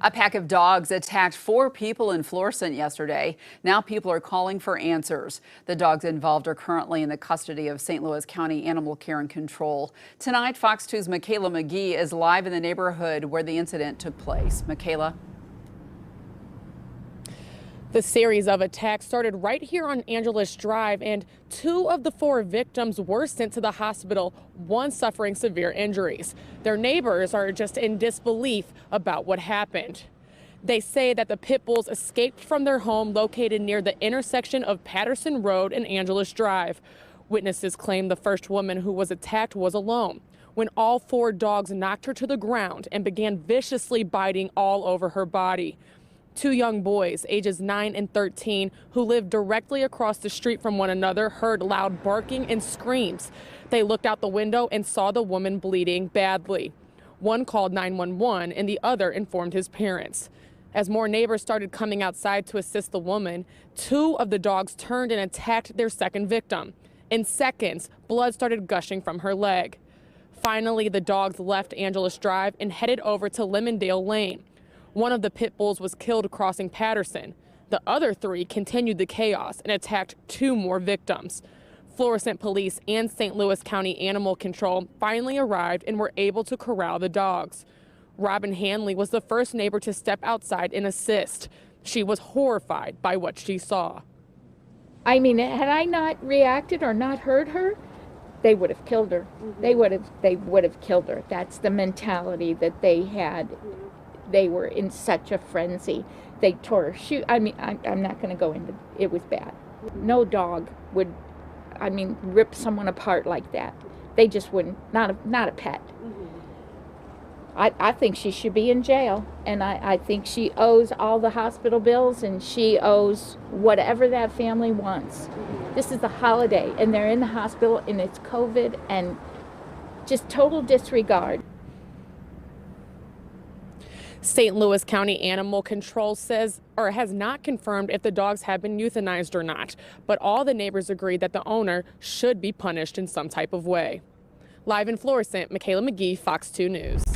A pack of dogs attacked 4 people in Florissant yesterday. Now people are calling for answers. The dogs involved are currently in the custody of St. Louis County Animal Care and Control. Tonight, Fox 2's Michaela McGee is live in the neighborhood where the incident took place. Michaela. The series of attacks started right here on Angelus Drive, and 2 of the 4 victims were sent to the hospital, one suffering severe injuries. Their neighbors are just in disbelief about what happened. They say that the pit bulls escaped from their home located near the intersection of Patterson Road and Angelus Drive. Witnesses claim the first woman who was attacked was alone when all 4 dogs knocked her to the ground and began viciously biting all over her body. 2 young boys, ages 9 and 13, who lived directly across the street from one another, heard loud barking and screams. They looked out the window and saw the woman bleeding badly. One called 911 and the other informed his parents. As more neighbors started coming outside to assist the woman, 2 of the dogs turned and attacked their second victim. In seconds, blood started gushing from her leg. Finally, the dogs left Angelus Drive and headed over to Lemondale Lane. One of the pit bulls was killed crossing Patterson. The other 3 continued the chaos and attacked 2 more victims. Florissant Police and St. Louis County Animal Control finally arrived and were able to corral the dogs. Robin Hanley was the first neighbor to step outside and assist. She was horrified by what she saw. I mean, had I not reacted or not heard her, they would have killed her. They would have killed her. That's the mentality that they had. They were in such a frenzy. They tore her shoe. I mean, I'm not going to go into it. It was bad. No dog would, rip someone apart like that. They just wouldn't. Not a pet. I think she should be in jail, and I think she owes all the hospital bills, and she owes whatever that family wants. This is a holiday, and they're in the hospital, and it's COVID, and just total disregard. St. Louis County Animal Control says or has not confirmed if the dogs have been euthanized or not, but all the neighbors agree that the owner should be punished in some type of way. Live in Florissant, Michaela McGee, Fox 2 News.